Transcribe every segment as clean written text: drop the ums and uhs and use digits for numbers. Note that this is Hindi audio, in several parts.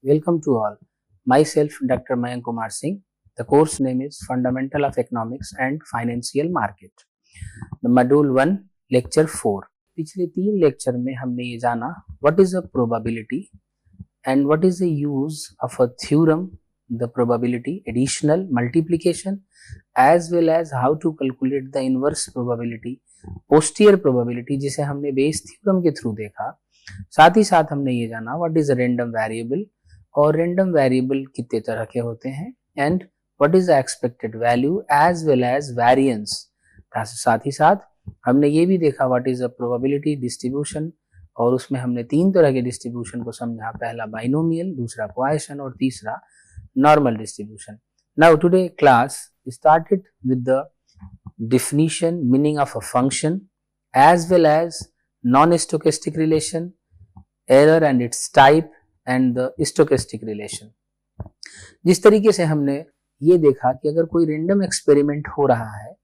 Welcome to all. Myself, Dr. Mayank Kumar Singh. The course name is Fundamental of Economics and Financial Market. The Module 1, Lecture 4. पिछले 3 लेक्चर में हमने ये जाना what is a probability and what is the use of a theorem, the probability, additional, multiplication, as well as how to calculate the inverse probability, posterior probability जिसे हमने बेस थ्योरम के थ्रू देखा. साथ ही साथ हमने ये जाना व्हाट इज रैंडम वेरिएबल और रैंडम वेरिएबल कितने तरह के होते हैं and what is the expected value as well as variance. साथ ही साथ हमने ये भी देखा what is the probability distribution और उसमें हमने 3 तरह के डिस्ट्रीब्यूशन को समझा. पहला बाइनोमियल, दूसरा पॉइसन और तीसरा normal distribution. Now today class started with the definition, meaning of a function as well as non-stochastic relation, error and its type and the stochastic relation. जिस तरीके से हमने ये देखा कि अगर कोई रैंडम एक्सपेरिमेंट हो रहा है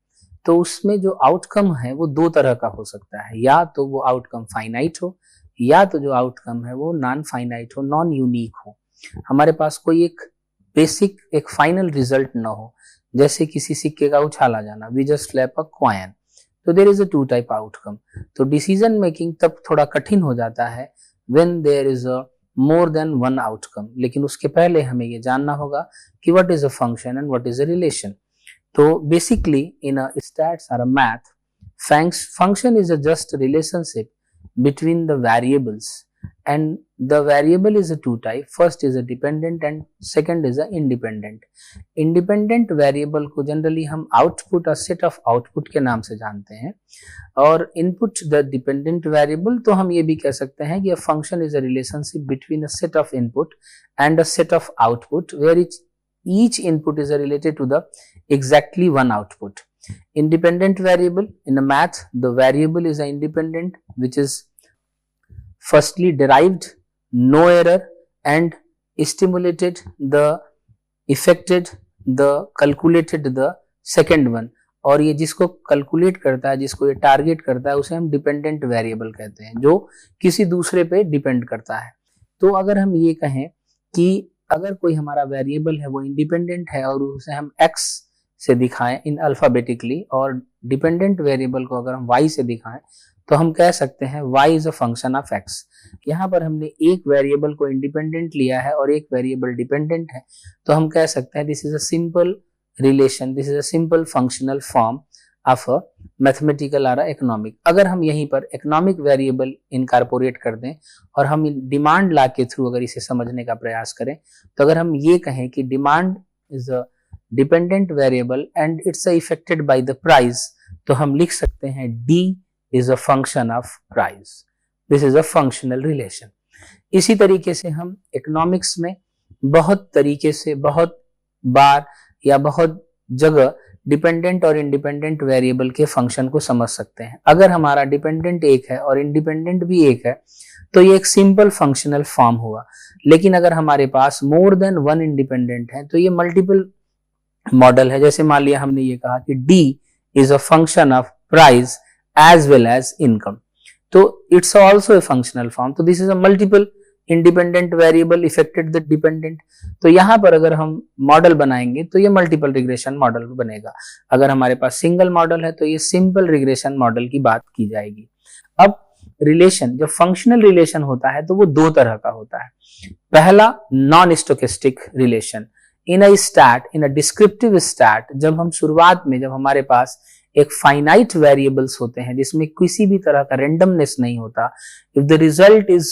तो उसमें जो आउटकम है वो 2 तरह का हो सकता है, या तो वो आउटकम फाइनाइट हो या तो जो आउटकम है वो नॉन फाइनाइट हो, नॉन यूनिक हो. हमारे पास कोई एक बेसिक एक फाइनल रिजल्ट ना हो, जैसे किसी सिक्के का उछाला जाना, we just slap a coin. तो there is a 2 type outcome. तो डिसीजन मेकिंग तब थोड़ा कठिन हो जाता है when there is a more than one outcome. लेकिन उसके पहले हमें ये जानना होगा कि what is a function and what is a relation. तो बेसिकली इन अ स्टैट्स और a math, function is a just relationship between the variables, and the variable is a 2 type. First is a dependent and second is a independent. Independent variable को generally हम output और set of output के नाम से जानते हैं, और input the dependent variable तो हम ये भी कह सकते हैं कि a function is a relationship between a set of input and a set of output where each input is related to the exactly one output. Independent variable in a math, the variable is a independent which is firstly derived, no error and stimulated the affected the calculated the second one. और ये जिसको कैलकुलेट करता है, जिसको ये टारगेट करता है, उसे हम डिपेंडेंट वेरिएबल कहते हैं, जो किसी दूसरे पे डिपेंड करता है. तो अगर हम ये कहें कि अगर कोई हमारा वेरिएबल है वो इंडिपेंडेंट है और उसे हम x से दिखाएं इन अल्फाबेटिकली, और डिपेंडेंट वेरिएबल को अगर हम y से दिखाएं तो हम कह सकते हैं y is a function of x. यहाँ पर हमने एक वेरिएबल को इंडिपेंडेंट लिया है और एक वेरिएबल डिपेंडेंट है, तो हम कह सकते हैं this is a simple relation, this is a simple functional form of a mathematical और इकोनॉमिक. अगर हम यहीं पर इकोनॉमिक वेरिएबल इनकॉर्पोरेट कर दें और हम डिमांड लॉ के थ्रू अगर इसे समझने का प्रयास करें, तो अगर हम ये कहें कि demand is a dependent variable and it's affected by the price, तो हम लिख सकते हैं D is a function of price. This is a functional relation. इसी तरीके से हम इकोनॉमिक्स में बहुत तरीके से, बहुत बार या बहुत जगह डिपेंडेंट और इंडिपेंडेंट वेरिएबल के फंक्शन को समझ सकते हैं. अगर हमारा डिपेंडेंट एक है और इंडिपेंडेंट भी एक है तो ये एक सिंपल फंक्शनल फॉर्म हुआ. लेकिन अगर हमारे पास मोर देन वन इंडिपेंडेंट है तो ये मल्टीपल मॉडल है. जैसे मान लिया हमने ये कहा कि D is a function of price as well as income, तो it's also a functional form. तो this is a multiple independent variable affected the dependent. तो यहाँ पर अगर हम मॉडल बनाएंगे तो ये मल्टीपल रिग्रेशन मॉडल बनेगा. अगर हमारे पास सिंगल मॉडल है तो ये सिंपल रिग्रेशन मॉडल की बात की जाएगी. अब रिलेशन, जब फंक्शनल रिलेशन होता है तो वो 2 तरह का होता है. पहला non stochastic relation. In a stat, in a descriptive stat, जब हम शुरुआत में, जब हमारे पास एक फाइनाइट वेरिएबल्स होते हैं जिसमें किसी भी तरह का रेंडमनेस नहीं होता, if the result is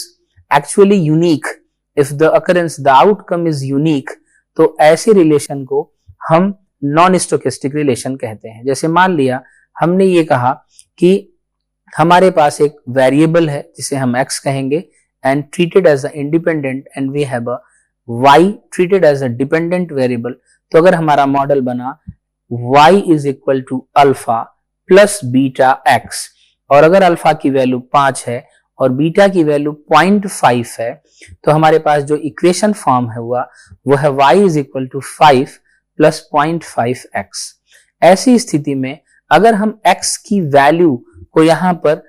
actually unique, if the occurrence, the outcome is unique, तो ऐसे रिलेशन को हम नॉन स्टोकेस्टिक रिलेशन कहते हैं. जैसे मान लिया हमने ये कहा कि हमारे पास एक वेरिएबल है जिसे हम x कहेंगे and treated as a independent and we have a y treated as a dependent variable. तो अगर हमारा मॉडल बना y is equal to alpha plus beta x, और अगर अल्फा की वैल्यू 5 है और बीटा की वैल्यू 0.5 है, तो हमारे पास जो इक्वेशन फॉर्म है हुआ वो है y is equal to 5 plus 0.5x. ऐसी स्थिति में अगर हम x की वैल्यू को यहाँ पर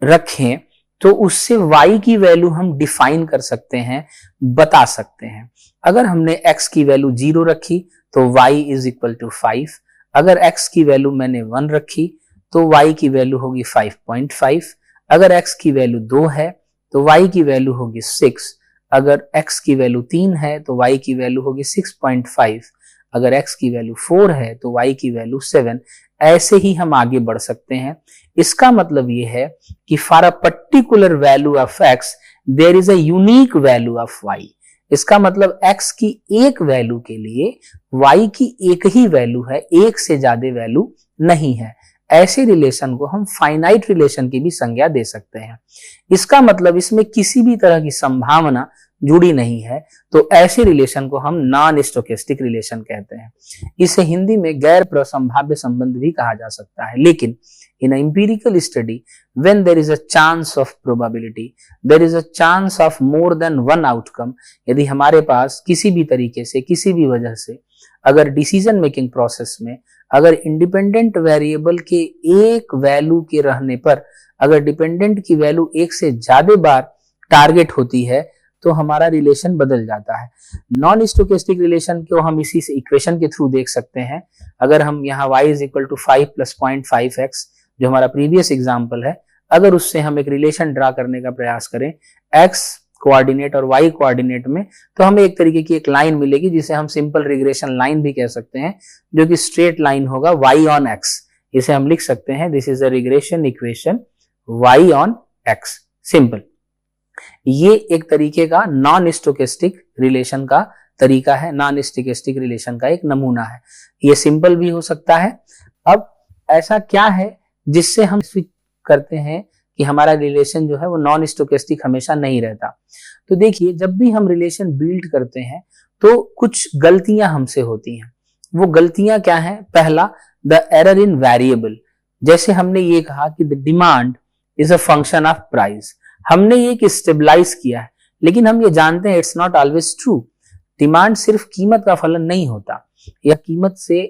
रखें तो उससे y की वैल्यू हम डिफाइन कर सकते हैं, बता सकते हैं। अगर हमने x की वैल्यू 0 रखी तो y इज इक्वल टू 5, अगर x की वैल्यू मैंने 1 रखी तो y की वैल्यू होगी 5.5, अगर x की वैल्यू 2 है तो y की वैल्यू होगी 6, अगर x की वैल्यू 3 है तो y की वैल्यू होगी 6.5, अगर x की वैल्यू 4 है तो y की वैल्यू 7। ऐसे ही हम आगे बढ़ सकते हैं। इसका मतलब ये है कि for a particular value of x there is a unique value of y। इसका मतलब x की एक वैल्यू के लिए y की एक ही वैल्यू है, एक से ज्यादा वैल्यू नहीं है। ऐसे रिलेशन को हम फाइनाइट रिलेशन की भी संज्ञा दे सकते हैं। इसका मतलब इसमें किसी भी तरह की संभावना जुड़ी नहीं है, तो ऐसे रिलेशन को हम नॉन स्टोकेस्टिक रिलेशन कहते हैं। इसे हिंदी में गैर प्रसंभाव्य संबंध भी कहा जा सकता है। लेकिन in a empirical study when there is a chance of probability, there is a chance of more than one outcome, यदि हमारे पास किसी भी तरीके से, किसी भी वजह से, अगर डिसीजन मेकिंग प्रोसेस में अगर इंडिपेंडेंट वेरिएबल के एक वैल्यू के रहने पर अगर डिपेंडेंट की वैल्यू एक से ज्यादा बार टारगेट होती है तो हमारा रिलेशन बदल जाता है। नॉन स्टोकेस्टिक रिलेशन को हम इसी से इक्वेशन के थ्रू देख सकते हैं। अगर हम यहाँ y is equal to 5 plus 0.5x जो हमारा प्रीवियस एग्जाम्पल है, अगर उससे हम एक रिलेशन ड्रा करने का प्रयास करें x कोऑर्डिनेट और y कोऑर्डिनेट में, तो हमें एक तरीके की एक लाइन मिलेगी जिसे हम सिंपल रिग्रेशन लाइन भी कह सकते हैं, जो कि स्ट्रेट लाइन होगा y ऑन x। इसे हम लिख सकते हैं this is a regression equation y on x, simple. ये एक तरीके का नॉन स्टोकेस्टिक रिलेशन का तरीका है, नॉन स्टोकेस्टिक रिलेशन का एक नमूना है। ये सिंपल भी हो सकता है। अब ऐसा क्या है जिससे हम स्विच करते हैं कि हमारा रिलेशन जो है वो नॉन स्टोकेस्टिक हमेशा नहीं रहता? तो देखिए, जब भी हम रिलेशन बिल्ड करते हैं तो कुछ गलतियां हमसे होती हैं। वो गलतियां क्या हैं? पहला, द एरर इन वेरिएबल। जैसे हमने ये कहा कि the demand is a function of price, हमने ये कि स्टेबलाइज किया है, लेकिन हम ये जानते हैं it's not always true. Demand सिर्फ कीमत का फलन नहीं होता, या कीमत से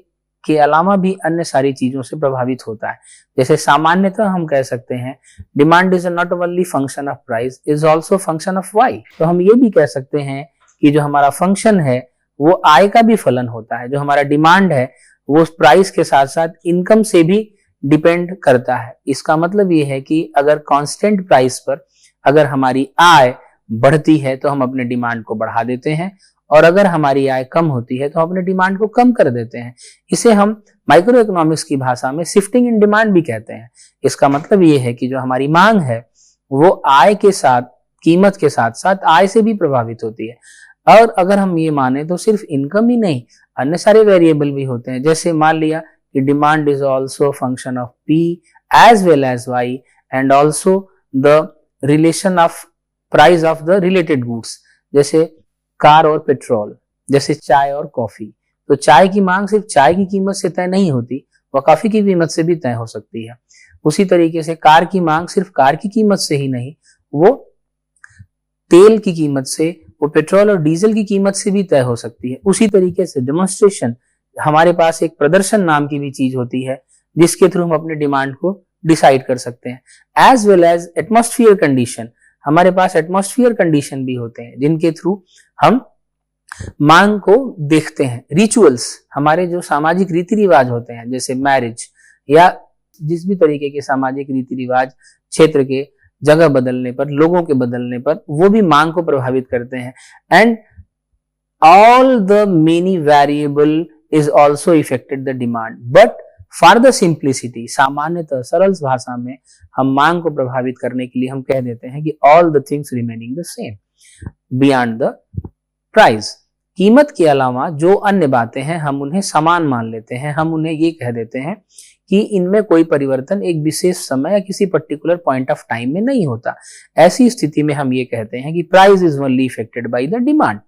के अलावा भी अन्य सारी चीजों से प्रभावित होता है। जैसे सामान्यतः हम कह सकते हैं demand is not only function of price, is also function of Y. तो हम ये भी कह सकते हैं कि जो हमारा फंक्शन है वो आय का भी फलन होता है। जो हमारा डिमांड है वो उस प्राइस के साथ साथ इनकम से भी डिपेंड करता है। इसका मतलब ये है कि अगर कांस्टेंट प्राइस पर अगर हमारी आय बढ़ती है तो हम अपने डिमांड को बढ़ा देते हैं, और अगर हमारी आय कम होती है तो हम अपने डिमांड को कम कर देते हैं। इसे हम माइक्रो इकोनॉमिक्स की भाषा में शिफ्टिंग इन डिमांड भी कहते हैं। इसका मतलब ये है कि जो हमारी मांग है वो आय के साथ, कीमत के साथ साथ आय से भी प्रभावित होती है। और अगर हम ये माने तो सिर्फ इनकम ही नहीं, अन्य सारे वेरिएबल भी होते हैं। जैसे मान लिया कि demand is also function of P as well as Y and also the relation of price of the related goods, जैसे कार और पेट्रोल, जैसे चाय और कॉफी। तो चाय की मांग सिर्फ चाय की कीमत से तय नहीं होती, वह कॉफी की कीमत से भी तय हो सकती है। उसी तरीके से कार की मांग सिर्फ कार की कीमत से ही नहीं, वो तेल की कीमत से, वो पेट्रोल और डीजल की कीमत से भी तय हो सकती है। उसी तरीके से डेमोन्स्ट्रेशन, हमारे पास एक प्रदर्शन नाम की भी चीज होती है जिसके थ्रू हम अपने डिमांड को डिसाइड कर सकते हैं। As well as atmosphere condition, हमारे पास एटमॉस्फेयर कंडीशन भी होते हैं जिनके थ्रू हम मांग को देखते हैं। रिचुअल्स, हमारे जो सामाजिक रीति रिवाज होते हैं, जैसे मैरिज या जिस भी तरीके के सामाजिक रीति रिवाज क्षेत्र के जगह बदलने पर, लोगों के बदलने पर, वो भी मांग को प्रभावित करते हैं। And all the many variable is also affected the demand, but for the simplicity, सामान्यतः सरल भाषा में हम मांग को प्रभावित करने के लिए हम कह देते हैं कि all the things remaining the same beyond the price. कीमत के अलावा जो अन्य बातें हैं हम उन्हें समान मान लेते हैं, हम उन्हें ये कह देते हैं कि इनमें कोई परिवर्तन एक विशेष समय या किसी पर्टिकुलर पॉइंट ऑफ टाइम में नहीं होता। ऐसी स्थिति में हम ये कहते हैं कि price is only affected by the demand.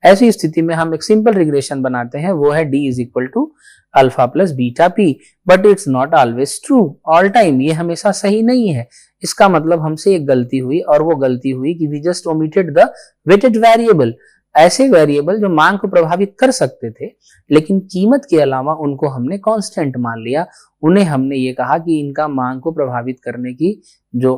ऐसी स्थिति में हम एक सिंपल रिग्रेशन बनाते हैं, वो है d is equal to alpha plus beta P, but it's not always true all time. ये हमेशा सही नहीं है। इसका मतलब हमसे एक गलती हुई, और वो गलती हुई कि we just omitted the weighted variable. ऐसे वेरिएबल जो मांग को प्रभावित कर सकते थे लेकिन कीमत के अलावा उनको हमने कांस्टेंट मान लिया, उन्हें हमने ये कहा कि इनका मांग को प्रभावित करने की जो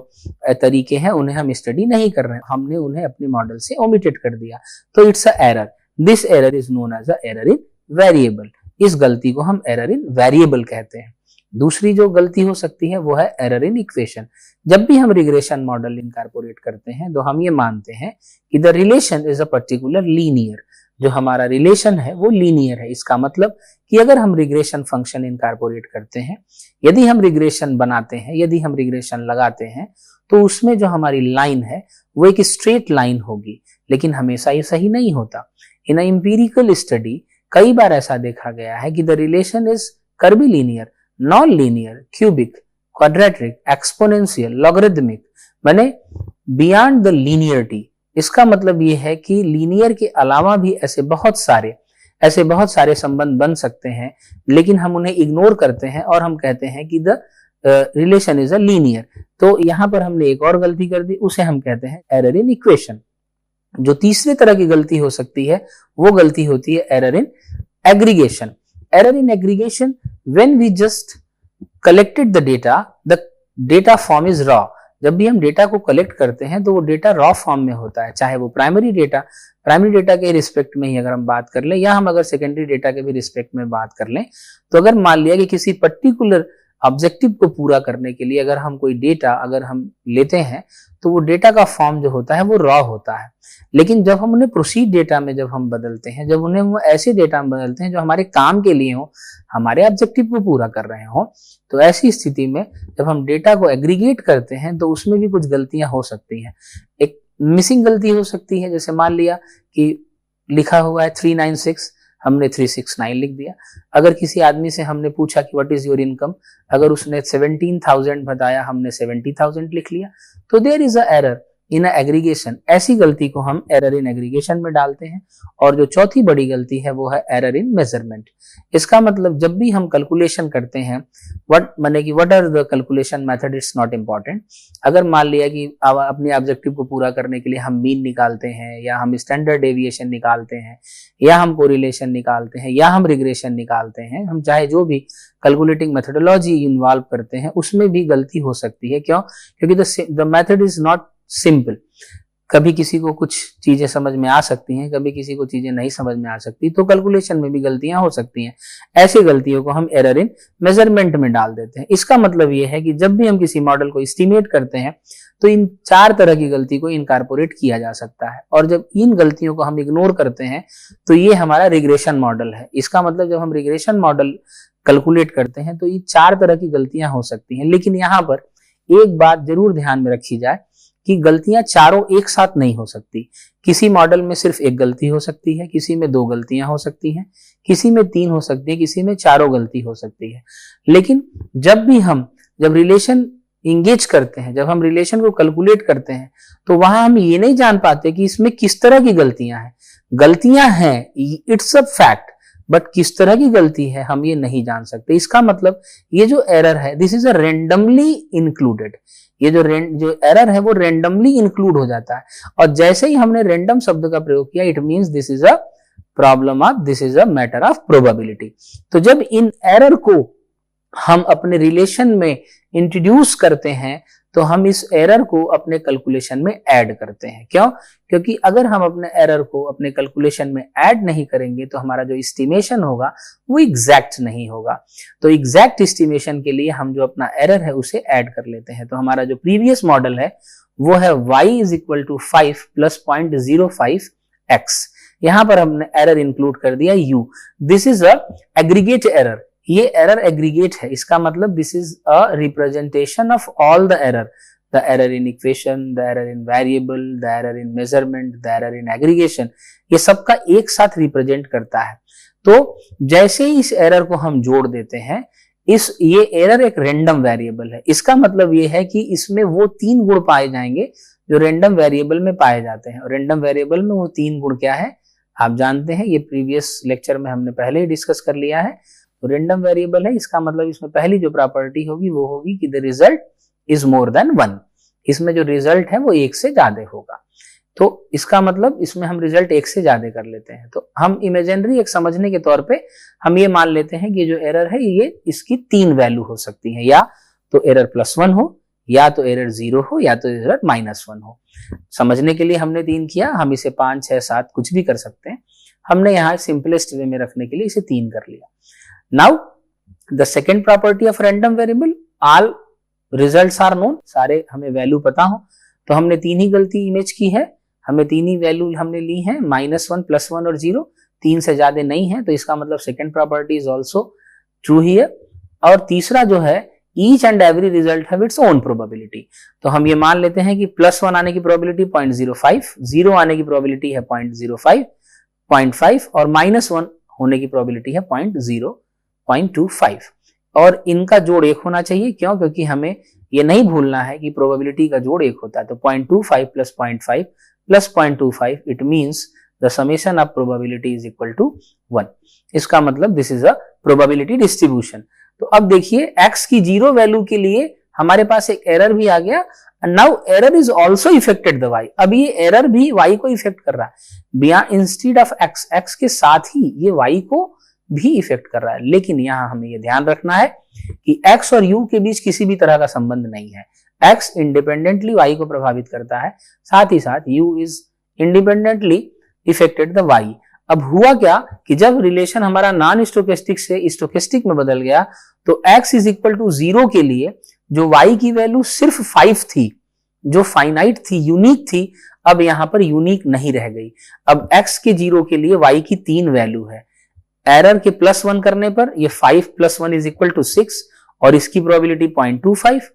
तरीके हैं उन्हें हम स्टडी नहीं कर रहे हैं, हमने उन्हें अपने मॉडल से ओमिटेड कर दिया। तो it's a error, this error is known as a error in variable. इस गलती को हम एरर इन वेरिएबल कहते हैं। दूसरी जो गलती हो सकती है वो है एरर इन इक्वेशन। जब भी हम रिग्रेशन मॉडल इनकॉर्पोरेट करते हैं तो हम ये मानते हैं कि the relation is a particular linear, जो हमारा रिलेशन है वो लीनियर है। इसका मतलब कि अगर हम रिग्रेशन फंक्शन इनकॉर्पोरेट करते हैं, यदि हम रिग्रेशन बनाते हैं, यदि हम रिग्रेशन लगाते हैं, तो उसमें जो हमारी लाइन है वो एक स्ट्रेट लाइन होगी। लेकिन हमेशा ये सही नहीं होता। इन अ एम्पिरिकल स्टडी कई बार ऐसा देखा गया है कि the relation is curvilinear, non linear, cubic, quadratic, exponential, logarithmic, माने बियॉन्ड द लीनियरिटी। इसका मतलब ये है कि लीनियर के अलावा भी ऐसे बहुत सारे संबंध बन सकते हैं, लेकिन हम उन्हें इग्नोर करते हैं और हम कहते हैं कि the relation is a linear. तो यहां पर हमने एक और गलती कर दी, उसे हम कहते हैं एरर इन इक्वेशन। जो तीसरे तरह की गलती हो सकती है वो गलती होती है error in aggregation. Error in aggregation, when we just collected the data form is raw. जब भी हम डेटा को कलेक्ट करते हैं तो वो डेटा रॉ फॉर्म में होता है, चाहे वो प्राइमरी डेटा के रिस्पेक्ट में ही अगर हम बात कर लें, या हम अगर सेकेंडरी डेटा के भी रिस्पेक्ट में बात कर लें, तो अगर मान लिया कि किसी पर्टिकुलर ऑब्जेक्टिव को पूरा करने के लिए अगर हम कोई डेटा अगर हम लेते हैं तो वो डेटा का फॉर्म जो होता है वो रॉ होता है। लेकिन जब हम उन्हें प्रोसीड डेटा में जब हम बदलते हैं, जब उन्हें वो ऐसे डेटा में बदलते हैं जो हमारे काम के लिए हो, हमारे ऑब्जेक्टिव को पूरा कर रहे हो, तो ऐसी स्थिति में जब हम डेटा को एग्रीगेट करते हैं तो उसमें भी कुछ गलतियां हो सकती हैं। एक मिसिंग गलती हो सकती है, जैसे मान लिया कि लिखा हुआ है 396, हमने 369 लिख दिया। अगर किसी आदमी से हमने पूछा कि व्हाट इज योर इनकम, अगर उसने 17,000 बताया, हमने 70,000 लिख लिया, तो there is a error in aggregation. ऐसी गलती को हम एरर इन एग्रीगेशन में डालते हैं। और जो चौथी बड़ी गलती है वो है एरर इन मेजरमेंट। इसका मतलब जब भी हम कैलकुलेशन करते हैं, what are the calculation method, it's not important. अगर मान लिया कि अपने ऑब्जेक्टिव को पूरा करने के लिए हम मीन निकालते हैं, या हम स्टैंडर्ड डेविएशन निकालते हैं, या हम कोरिलेशन निकालते हैं, या हम रिग्रेशन निकालते हैं, हम चाहे जो भी कैलकुलेटिंग मेथोडोलॉजी इन्वॉल्व करते हैं उसमें भी गलती हो सकती है। क्यों? क्योंकि the method is not simple. कभी किसी को कुछ चीजें समझ में आ सकती हैं, कभी किसी को चीजें नहीं समझ में आ सकती, तो कैलकुलेशन में भी गलतियां हो सकती हैं। ऐसी गलतियों को हम एरर इन मेजरमेंट में डाल देते हैं। इसका मतलब यह है कि जब भी हम किसी मॉडल को एस्टिमेट करते हैं तो इन 4 तरह की गलती को इनकॉर्पोरेट किया जा सकता है, और जब इन गलतियों को हम इग्नोर करते हैं तो ये हमारा रिग्रेशन मॉडल है। इसका मतलब जब हम रिग्रेशन मॉडल कैलकुलेट करते हैं तो ये 4 तरह की गलतियां हो सकती हैं। लेकिन यहां पर एक बात जरूर ध्यान में रखी जाए कि गलतियां चारों एक साथ नहीं हो सकती। किसी मॉडल में सिर्फ एक गलती हो सकती है, किसी में 2 गलतियां हो सकती हैं, किसी में 3 हो सकती है, किसी में 4 गलती हो सकती है। लेकिन जब रिलेशन इंगेज करते हैं, जब हम रिलेशन को कैलकुलेट करते हैं, तो वहां हम ये नहीं जान पाते कि इसमें किस तरह की गलतियां हैं। गलतियां हैं, इट्स अ फैक्ट, बट किस तरह की गलती है हम ये नहीं जान सकते। इसका मतलब ये जो एरर है, this is a randomly included. ये जो एरर है वो रेंडमली इंक्लूड हो जाता है, और जैसे ही हमने रेंडम शब्द का प्रयोग किया, it means this is a problem of, this is a matter of probability. तो जब इन एरर को हम अपने रिलेशन में इंट्रोड्यूस करते हैं तो हम इस एरर को अपने कैलकुलेशन में ऐड करते हैं। क्यों? क्योंकि अगर हम अपने एरर को अपने कैलकुलेशन में ऐड नहीं करेंगे तो हमारा जो एस्टिमेशन होगा वो एग्जैक्ट नहीं होगा। तो एग्जैक्ट एस्टिमेशन के लिए हम जो अपना एरर है उसे ऐड कर लेते हैं। तो हमारा जो प्रीवियस मॉडल है वो है y is equal to 5 plus 0.05x। यहां पर हमने एरर इंक्लूड कर दिया u। This is a aggregate error. ये एरर एग्रीगेट है, इसका मतलब this is a representation of all the error in equation, the error in variable, the error in measurement, the error in aggregation, ये सबका एक साथ रिप्रेजेंट करता है। तो जैसे ही इस एरर को हम जोड़ देते हैं, ये एरर एक रैंडम वेरिएबल है। इसका मतलब ये है कि इसमें वो 3 गुण पाए जाएंगे जो रैंडम वेरिएबल में पाए जाते हैं। और रैंडम वेरिएबल में वो 3 गुण क्या है आप जानते हैं, ये प्रीवियस लेक्चर में हमने पहले ही डिस्कस कर लिया है। तो रैंडम वेरिएबल है, इसका मतलब इसमें पहली जो प्रॉपर्टी होगी वो होगी कि the result is more than 1। इसमें जो रिजल्ट है वो 1 से ज्यादा होगा। तो इसका मतलब इसमें हम रिजल्ट एक से ज्यादा कर लेते हैं। तो हम इमेजिनरी एक समझने के तौर पे हम ये मान लेते हैं कि जो एरर है ये इसकी 3 वैल्यू हो सकती है, या तो एरर +1 हो, या तो एरर 0 हो, या तो एरर -1 हो। समझने के लिए हमने 3 किया, हम इसे 5, 6, 7 कुछ भी कर सकते हैं। हमने यहाँ सिंपलेस्ट वे में रखने के लिए इसे 3 कर लिया। Now the second property of random variable, all results are known, सारे हमें वैल्यू पता हो। तो हमने 3 ही गलती इमेज की है, हमें 3 ही वैल्यू हमने ली है, -1, +1 और 0, 3 से ज्यादा नहीं है, तो इसका मतलब second property is also true here. और तीसरा जो है, each and every result have its own probability. तो हम ये मान लेते हैं कि +1 आने की प्रोबेबिलिटी 0.05, 0 आने की प्रोबेबिलिटी है 0.05 और -1 होने की प्रोबेबिलिटी है 0.25। और इनका जोड़ 1 होना चाहिए। क्यों? क्योंकि हमें ये नहीं भूलना है कि प्रोबेबिलिटी का जोड़ 1 होता है। तो 0.25 + 0.5 + 0.25, it means the summation of probability is equal to 1। इसका मतलब this is a probability distribution. तो अब देखिए x की 0 वैल्यू के लिए हमारे पास एक एरर भी आ गया। Now error is also affected the y। अब ये एरर भी y को इफेक्ट कर रहा है। बियॉन्ड इंस्टेड ऑफ x के साथ ही ये y को भी इफेक्ट कर रहा है। लेकिन यहां हमें ये ध्यान रखना है कि x और u के बीच किसी भी तरह का संबंध नहीं है। x इंडिपेंडेंटली y को प्रभावित करता है, साथ ही साथ u is independently affected the y। अब हुआ क्या कि जब रिलेशन हमारा नॉन स्टोकेस्टिक से स्टोकेस्टिक में बदल गया, तो x इज इक्वल टू 0 के लिए जो y की वैल्यू सिर्फ 5 थी, जो फाइनाइट थी, यूनिक थी, अब यहां पर यूनिक नहीं रह गई। अब x के 0 के लिए y की 3 वैल्यू है। एरर के +1 करने पर ये 5 + 1 इज इक्वल टू 6 और इसकी प्रोबेबिलिटी 0.25।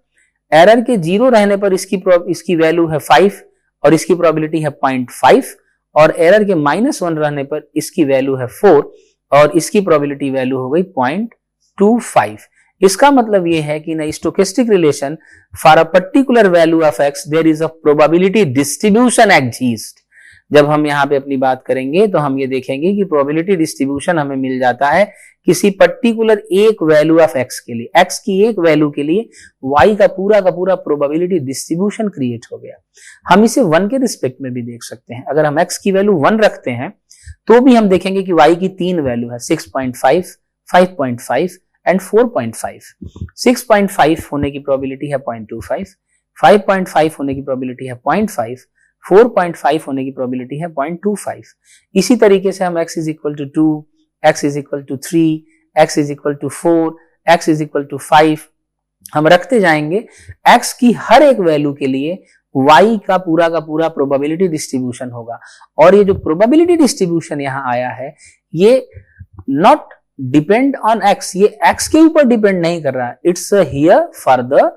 एरर के 0 रहने पर इसकी वैल्यू है 5 और इसकी प्रोबेबिलिटी है 0.5 और एरर के -1 रहने पर इसकी वैल्यू है 4 और इसकी प्रोबेबिलिटी वैल्यू हो गई 0.25। इसका मतलब यह है कि in stochastic relation for a particular value of x there is a probability distribution exist. जब हम यहाँ पे अपनी बात करेंगे तो हम ये देखेंगे कि प्रोबेबिलिटी डिस्ट्रीब्यूशन हमें मिल जाता है किसी पर्टिकुलर एक वैल्यू ऑफ x के लिए। x की एक वैल्यू के लिए y का पूरा प्रोबेबिलिटी डिस्ट्रीब्यूशन क्रिएट हो गया। हम इसे 1 के रिस्पेक्ट में भी देख सकते हैं। अगर हम x की वैल्यू 1 रखते हैं तो भी हम देखेंगे कि y की 3 वैल्यू है, 6.5, 5.5 एंड 4.5। 6.5 होने की प्रोबेबिलिटी है 0.25, 5.5 होने की प्रोबेबिलिटी है 0.5, 4.5 होने की प्रोबेबिलिटी है 0.25। इसी तरीके से हम x is equal to 2, x is equal to 3, x is equal to 4, x is equal to 5 हम रखते जाएंगे। x की हर एक वैल्यू के लिए y का पूरा प्रोबेबिलिटी डिस्ट्रीब्यूशन होगा। और ये जो प्रोबेबिलिटी डिस्ट्रीब्यूशन यहाँ आया है, ये नॉट डिपेंड ऑन x, ये x के ऊपर डिपेंड नहीं कर रहा है। It's here for the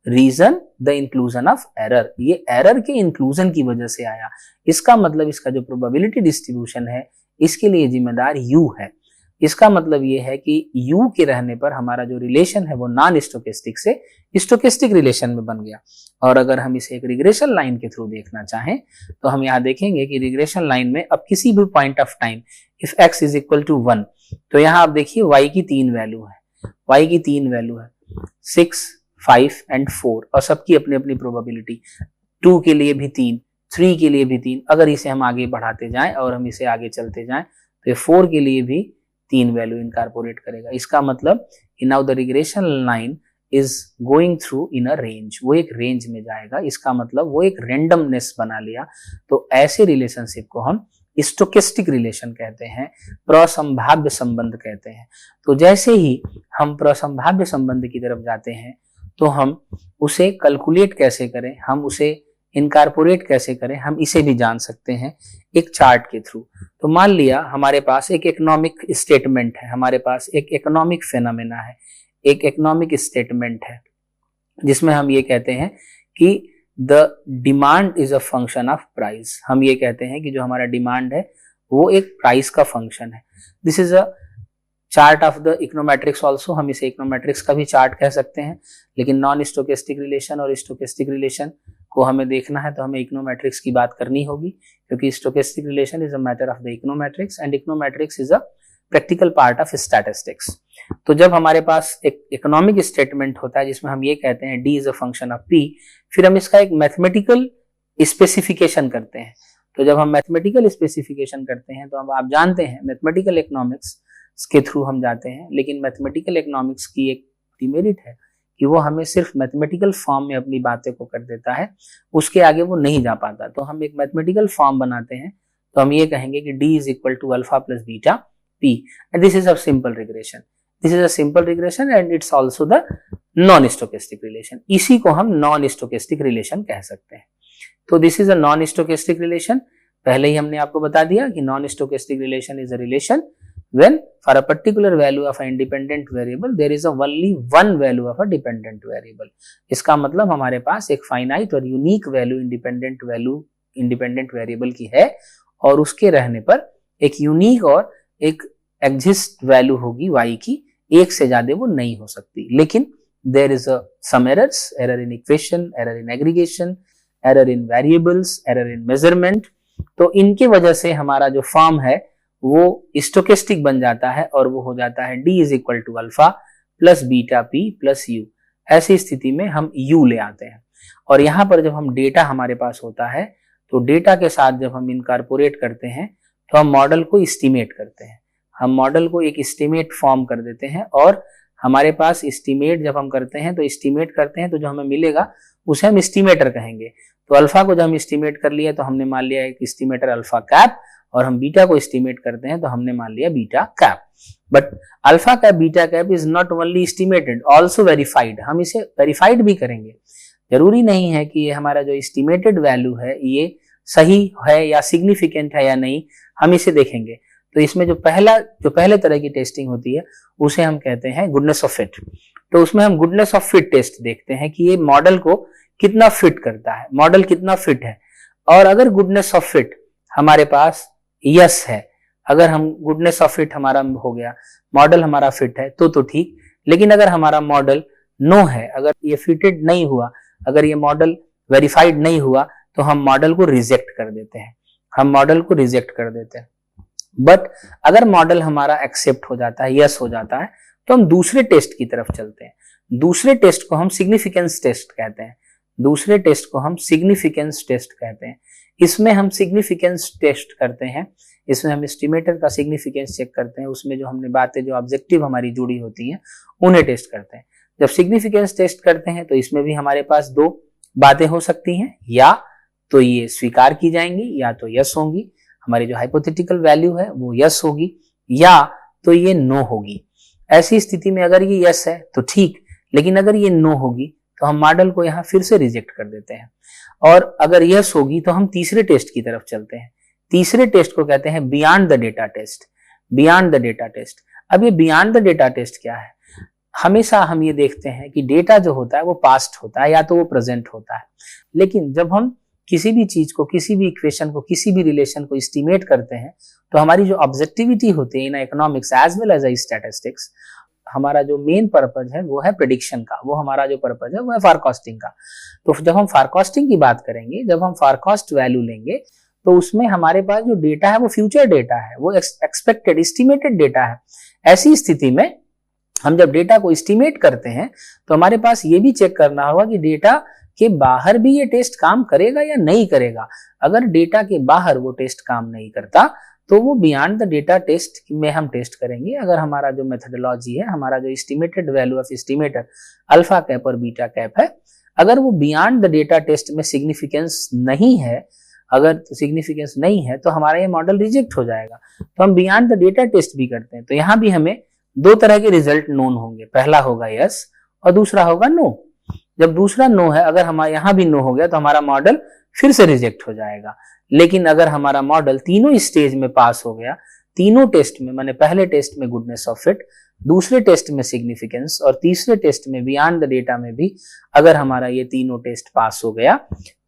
reason the inclusion of error. ये एरर के इंक्लूजन की वजह से आया। इसका मतलब इसका जो प्रोबेबिलिटी डिस्ट्रीब्यूशन है इसके लिए जिम्मेदार u है। इसका मतलब ये है कि u के रहने पर हमारा जो रिलेशन है वो नॉन स्टोकेस्टिक से स्टोकेस्टिक रिलेशन में बन गया। और अगर हम इसे एक रिग्रेशन लाइन के थ्रू देखना चाहें तो हम यहाँ देखेंगे कि रिग्रेशन लाइन में अब किसी भी point of time if x is equal to 1, तो यहाँ आप देखिए y की 3 वैल्यू है, y की 3 वैल्यू है 6, 5 एंड 4 और सबकी अपनी अपनी प्रोबेबिलिटी। 2 के लिए भी 3, 3 के लिए भी 3। अगर इसे हम आगे बढ़ाते जाएं और हम इसे आगे चलते जाएं तो 4 के लिए भी 3 वैल्यू इनकॉर्पोरेट करेगा। इसका मतलब कि now the regression line is going through in a range, वो एक रेंज में जाएगा। इसका मतलब वो एक रेंडमनेस बना लिया। तो ऐसे रिलेशनशिप को हम स्टोकेस्टिक रिलेशन कहते हैं, प्रसंभाव्य संबंध कहते हैं। तो जैसे ही हम प्रसंभाव्य संबंध की तरफ जाते हैं तो हम उसे कैलकुलेट कैसे करें, हम उसे इनकॉर्पोरेट कैसे करें, हम इसे भी जान सकते हैं एक चार्ट के थ्रू। तो मान लिया हमारे पास एक इकोनॉमिक स्टेटमेंट है, हमारे पास एक इकोनॉमिक फेनोमेना है, एक इकोनॉमिक स्टेटमेंट है जिसमें हम ये कहते हैं कि the demand is a function of price. हम ये कहते हैं कि जो हमारा डिमांड है वो एक प्राइस का फंक्शन है। This is a chart of the econometrics also, हम इसे इकोनोमेट्रिक्स का भी चार्ट कह सकते हैं। लेकिन नॉन स्टोकेस्टिक रिलेशन और स्टोकेस्टिक रिलेशन को हमें देखना है तो हमें इकोनोमेट्रिक्स की बात करनी होगी, क्योंकि stochastic relation is a matter of the econometrics and econometrics is a practical part of statistics. तो जब हमारे पास एक इकोनॉमिक स्टेटमेंट होता है जिसमें हम ये कहते हैं D is a function of P, फिर हम इसका एक मैथमेटिकल स्पेसिफिकेशन करते हैं तो जब हम मैथमेटिकल स्पेसिफिकेशन करते हैं तो अब आप जानते हैं मैथमेटिकल इकोनॉमिक्स के थ्रू हम जाते हैं, लेकिन मैथमेटिकल इकोनॉमिक्स की एक डिमेरिट है कि वो हमें सिर्फ मैथमेटिकल फॉर्म में अपनी बातें को कर देता है, उसके आगे वो नहीं जा पाता। तो हम एक मैथमेटिकल फॉर्म बनाते हैं तो हम ये कहेंगे कि d is equal to alpha plus beta p and this is a simple regression, this is a simple regression and it's also the non stochastic relation. इसी को हम नॉन स्टोकेस्टिक रिलेशन कह सकते हैं। तो this is a non stochastic relation. पहले ही हमने आपको बता दिया कि non stochastic relation is a relation when for a particular value of an independent variable there is only one value of a dependent variable। इसका मतलब हमारे पास एक फाइनाइट और यूनिक वैल्यू इंडिपेंडेंट वेरिएबल की है और उसके रहने पर एक यूनिक और एक एग्जिस्ट वैल्यू होगी y की, एक से ज्यादा वो नहीं हो सकती। लेकिन there is some errors, error in equation, error in aggregation, error in variables, error in measurement। तो इनके वजह से हमारा जो फॉर्म है वो स्टोकेस्टिक बन जाता है और वो हो जाता है d is equal to alpha plus beta p plus u। ऐसी स्थिति में हम u ले आते हैं और यहाँ पर जब हम डेटा हमारे पास होता है तो डेटा के साथ जब हम इनकॉर्पोरेट करते हैं तो हम मॉडल को एस्टिमेट करते हैं, हम मॉडल को एक एस्टिमेट फॉर्म कर देते हैं और हमारे पास एस्टिमेट जब हम करते हैं तो एस्टिमेट करते हैं तो जो हमें मिलेगा उसे हम एस्टिमेटर कहेंगे। तो अल्फा को जब हम एस्टिमेट कर लिया तो हमने मान लिया एक एस्टिमेटर अल्फा कैप और हम बीटा को एस्टिमेट करते हैं तो हमने मान लिया beta cap. But alpha cap beta cap is not only estimated also verified, हम इसे वेरीफाइड भी करेंगे। जरूरी नहीं है कि ये हमारा जो एस्टिमेटेड वैल्यू है ये सही है या सिग्निफिकेंट है या नहीं, हम इसे देखेंगे। तो इसमें जो पहले तरह की टेस्टिंग होती है उसे हम कहते हैं गुडनेस ऑफ फिट। तो उसमें हम गुडनेस ऑफ फिट टेस्ट देखते हैं कि ये मॉडल को कितना फिट करता है, मॉडल कितना फिट है। और अगर गुडनेस ऑफ फिट हमारे पास यस है, अगर हम गुडनेस ऑफ फिट हमारा हो गया, मॉडल हमारा फिट है तो ठीक। लेकिन अगर हमारा मॉडल नो है, अगर ये फिटेड नहीं हुआ, अगर ये मॉडल वेरीफाइड नहीं हुआ तो हम मॉडल को रिजेक्ट कर देते हैं, हम मॉडल को रिजेक्ट कर देते हैं। बट अगर मॉडल हमारा एक्सेप्ट हो जाता है, यस हो जाता है, तो हम दूसरे टेस्ट की तरफ चलते हैं। दूसरे टेस्ट को हम सिग्निफिकेंस टेस्ट कहते हैं, दूसरे टेस्ट को हम सिग्निफिकेंस टेस्ट कहते हैं। इसमें हम सिग्निफिकेंस टेस्ट करते हैं, इसमें हम एस्टिमेटर का सिग्निफिकेंस चेक करते हैं, उसमें जो हमने बातें जो ऑब्जेक्टिव हमारी जुड़ी होती हैं उन्हें टेस्ट करते हैं। जब सिग्निफिकेंस टेस्ट करते हैं तो इसमें भी हमारे पास दो बातें हो सकती हैं, या तो ये स्वीकार की जाएंगी या तो यस होंगी, हमारी जो हाइपोथेटिकल वैल्यू है वो यस होगी या तो ये नो होगी। ऐसी स्थिति में अगर ये यस है तो ठीक, लेकिन अगर ये नो होगी तो हम मॉडल को यहाँ फिर से रिजेक्ट कर देते हैं। और अगर यस होगी तो हम तीसरे टेस्ट की तरफ चलते हैं। तीसरे टेस्ट को कहते हैं beyond the data test, beyond the data test. अब ये बियॉन्ड द डेटा टेस्ट क्या है? हमेशा हम ये देखते हैं कि डेटा जो होता है वो पास्ट होता है या तो वो प्रेजेंट होता है, लेकिन जब हम किसी भी चीज को, किसी भी इक्वेशन को, किसी भी रिलेशन को एस्टिमेट करते हैं तो हमारी जो ऑब्जेक्टिविटी होती है in economics as well as statistics, हमारा जो मेन पर्पज है वो है प्रेडिक्शन का, वो हमारा जो पर्पज है वो है फॉरकास्टिंग का। तो जब हम फॉरकास्टिंग की बात करेंगे, जब हम फॉरकास्ट वैल्यू लेंगे तो उसमें हमारे पास जो डेटा है वो फ्यूचर डेटा है, वो एक्सपेक्टेड एस्टिमेटेड डेटा है। ऐसी स्थिति में हम जब डेटा को एस्टिमेट करते हैं तो हमारे पास ये भी चेक करना होगा कि डेटा के बाहर भी ये टेस्ट काम करेगा या नहीं करेगा। अगर डेटा के बाहर वो टेस्ट काम नहीं करता तो वो बियॉन्ड द डेटा टेस्ट में हम टेस्ट करेंगे। अगर हमारा जो मेथोडोलॉजी है, हमारा जो estimated value of estimator alpha cap और बीटा कैप है, अगर वो बियॉन्ड द डेटा टेस्ट में सिग्निफिकेंस नहीं है, अगर सिग्निफिकेंस नहीं है तो हमारा ये मॉडल रिजेक्ट हो जाएगा। तो हम बियॉन्ड द डेटा टेस्ट भी करते हैं। तो यहाँ भी हमें दो तरह के रिजल्ट नोन होंगे, पहला होगा यस और दूसरा होगा नो। जब दूसरा नो है, अगर हमारा यहाँ भी नो हो गया तो हमारा मॉडल फिर से रिजेक्ट हो जाएगा। लेकिन अगर हमारा मॉडल तीनों स्टेज में पास हो गया, तीनों टेस्ट में, माने पहले टेस्ट में गुडनेस ऑफ फिट, दूसरे टेस्ट में सिग्निफिकेंस और तीसरे टेस्ट में बियॉन्ड द डेटा में भी अगर हमारा ये तीनों टेस्ट पास हो गया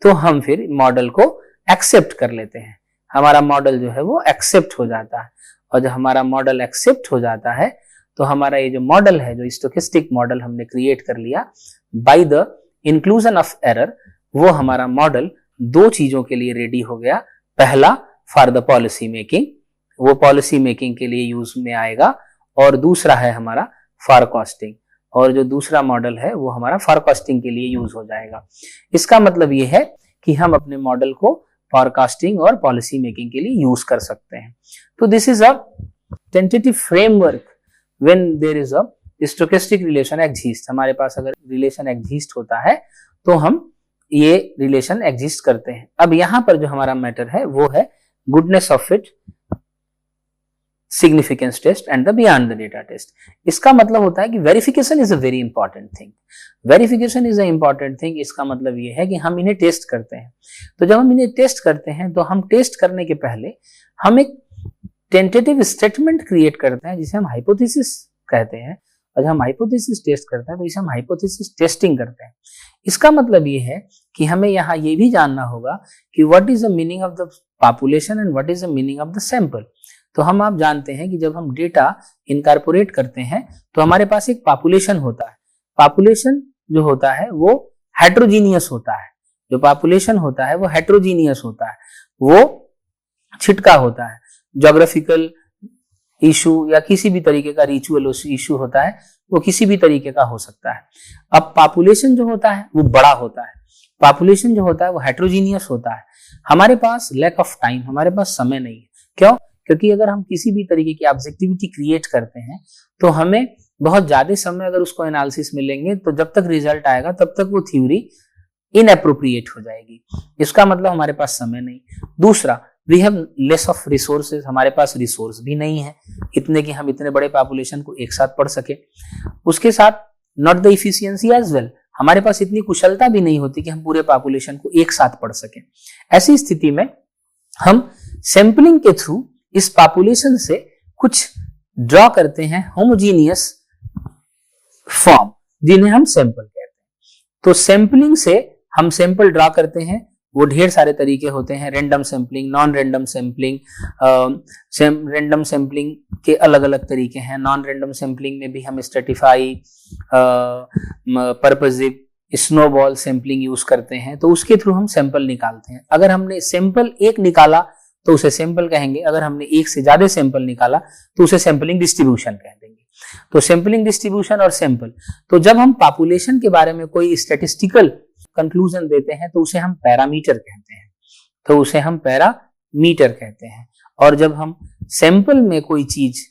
तो हम फिर मॉडल को एक्सेप्ट कर लेते हैं। हमारा मॉडल जो है वो एक्सेप्ट हो जाता है और जब हमारा मॉडल एक्सेप्ट हो जाता है तो हमारा ये जो मॉडल है, जो स्टोकेस्टिक मॉडल हमने क्रिएट कर लिया by the inclusion of error, वो हमारा मॉडल दो चीजों के लिए रेडी हो गया। पहला फॉर द पॉलिसी मेकिंग, वो पॉलिसी मेकिंग के लिए यूज में आएगा, और दूसरा है हमारा फॉरकास्टिंग, और जो दूसरा मॉडल है वो हमारा फॉरकास्टिंग के लिए यूज हो जाएगा। इसका मतलब ये है कि हम अपने मॉडल को फोरकास्टिंग और पॉलिसी मेकिंग के लिए यूज कर सकते हैं। तो this is a tentative framework when there is a stochastic relation exist. हमारे पास अगर रिलेशन एग्जिस्ट होता है तो हम ये रिलेशन एग्जिस्ट करते हैं। अब यहां पर जो हमारा मैटर है वो है goodness of it, significance test and the beyond the data test. इसका मतलब होता है कि verification is a very important thing. Verification is a important thing, इसका मतलब ये है कि हम इन्हें टेस्ट करते हैं। तो जब हम इन्हें टेस्ट करते हैं तो हम टेस्ट करने के पहले हम एक टेंटेटिव स्टेटमेंट क्रिएट करते हैं जिसे हम हाइपोथेसिस कहते हैं। और जब हम हाइपोथेसिस टेस्ट करते हैं तो इसे हम हाइपोथेसिस टेस्टिंग करते हैं। इसका मतलब ये है कि हमें यहाँ ये भी जानना होगा कि what is the meaning of the population and what is the meaning of the sample. तो हम आप जानते हैं कि जब हम डेटा इनकॉर्पोरेट करते हैं तो हमारे पास एक पॉपुलेशन होता है। पॉपुलेशन जो होता है वो हेट्रोजीनियस होता है। जो पॉपुलेशन होता है वो हेट्रोजीनियस होता है, वो छिटका होता है। ज्योग्राफिकल इशू या किसी भी तरीके का रिचुअल इशू होता है, वो किसी भी तरीके का हो सकता है। अब पॉपुलेशन जो होता है वो बड़ा होता है। पॉपुलेशन जो होता है वो हेट्रोजीनियस होता है। हमारे पास लैक ऑफ टाइम, हमारे पास समय नहीं है। क्यों? क्योंकि अगर हम किसी भी तरीके की ऑब्जेक्टिविटी क्रिएट करते हैं तो हमें बहुत ज्यादा समय अगर उसको एनालिसिस में लेंगे तो जब तक रिजल्ट आएगा तब तक वो थ्योरी इनएप्रोप्रिएट हो जाएगी। इसका मतलब हमारे पास समय नहीं। दूसरा, we have less of resources, हमारे पास रिसोर्स भी नहीं है इतने कि हम इतने बड़े पॉपुलेशन को एक साथ पढ़ सके। उसके साथ not the efficiency as well, हमारे पास इतनी कुशलता भी नहीं होती कि हम पूरे पॉपुलेशन को एक साथ पढ़ सके। ऐसी स्थिति में हम सैंपलिंग के थ्रू इस पॉपुलेशन से कुछ ड्रॉ करते हैं होमोजीनियस फॉर्म, जिन्हें हम सैंपल कहते हैं। तो सैंपलिंग से हम सैंपल ड्रॉ करते हैं, वो ढेर सारे तरीके होते हैं। Random sampling, non random sampling, random sampling के अलग अलग तरीके हैं। नॉन रैंडम सैंपलिंग में भी हम स्ट्रेटिफाई, परपजिव, स्नोबॉल सैंपलिंग यूज करते हैं। तो उसके थ्रू हम सैंपल निकालते हैं। अगर हमने सैंपल एक निकाला तो उसे सैंपल कहेंगे, अगर हमने एक से ज्यादा सैंपल निकाला तो उसे सैंपलिंग डिस्ट्रीब्यूशन कह देंगे। तो सैंपलिंग, डिस्ट्रीब्यूशन और सैंपल। तो जब हम पॉपुलेशन के बारे में कोई स्टैटिस्टिकल कंक्लूजन देते हैं तो उसे हम पैरामीटर कहते हैं। तो उसे हम पैरामीटर कहते हैं। और जब हम सैंपल में कोई चीज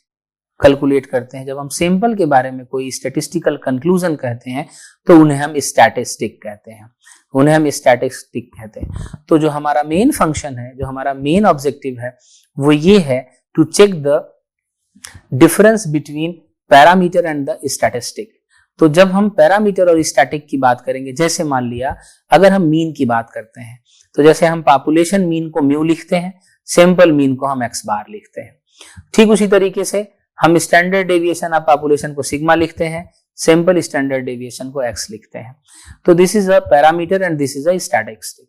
कैलकुलेट करते हैं, जब हम सैंपल के बारे में कोई स्टैटिस्टिकल कंक्लूजन कहते हैं तो उन्हें हम स्टैटिस्टिक कहते हैं। उन्हें हम स्टैटिस्टिक कहते हैं। तो जो हमारा मेन फंक्शन है, जो हमारा मेन ऑब्जेक्टिव है, वो ये है to check the difference between parameter and the statistic. तो जब हम पैरामीटर और स्टैटिक की बात करेंगे, जैसे मान लिया अगर हम मीन की बात करते हैं तो जैसे हम पॉपुलेशन मीन को म्यू लिखते हैं, सैंपल मीन को हम एक्स बार लिखते हैं। ठीक उसी तरीके से हम स्टैंडर्ड डेविएशन ऑफ पॉपुलेशन को सिग्मा लिखते हैं, सैंपल स्टैंडर्ड डेविएशन को एक्स लिखते हैं। तो this is a parameter and this is a statistic.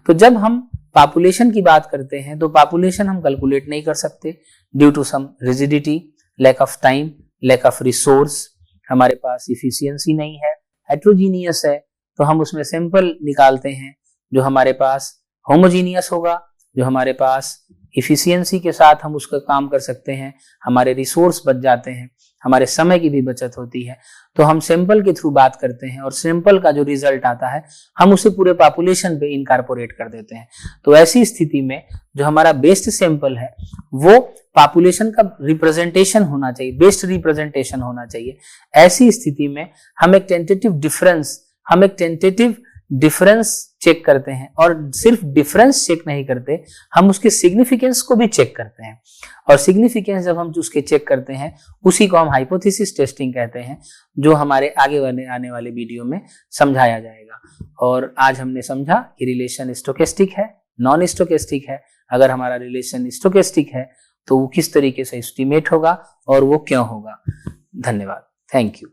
तो जब हम पॉपुलेशन की बात करते हैं तो पॉपुलेशन हम कैलकुलेट नहीं कर सकते due to some rigidity, lack of time, lack of resource, हमारे पास इफिशियंसी नहीं है, हेट्रोजीनियस है। तो हम उसमें सैंपल निकालते हैं जो हमारे पास होमोजीनियस होगा, जो हमारे पास इफिशियंसी के साथ हम उसका काम कर सकते हैं, हमारे रिसोर्स बच जाते हैं, हमारे समय की भी बचत होती है। तो हम सैंपल के थ्रू बात करते हैं और सैंपल का जो रिजल्ट आता है हम उसे पूरे पॉपुलेशन पे इनकॉर्पोरेट कर देते हैं। तो ऐसी स्थिति में जो हमारा बेस्ट सैंपल है वो पॉपुलेशन का रिप्रेजेंटेशन होना चाहिए, बेस्ट रिप्रेजेंटेशन होना चाहिए। ऐसी स्थिति में हम एक टेंटेटिव डिफरेंस चेक करते हैं और सिर्फ डिफरेंस चेक नहीं करते, हम उसके सिग्निफिकेंस को भी चेक करते हैं। और सिग्निफिकेंस जब हम उसके चेक करते हैं उसी को हम हाइपोथेसिस टेस्टिंग कहते हैं, जो हमारे आगे आने वाले वीडियो में समझाया जाएगा। और आज हमने समझा कि रिलेशन स्टोकेस्टिक है, नॉन स्टोकेस्टिक है। अगर हमारा रिलेशन स्टोकेस्टिक है तो वो किस तरीके से एस्टिमेट होगा और वो क्यों होगा। धन्यवाद, थैंक यू।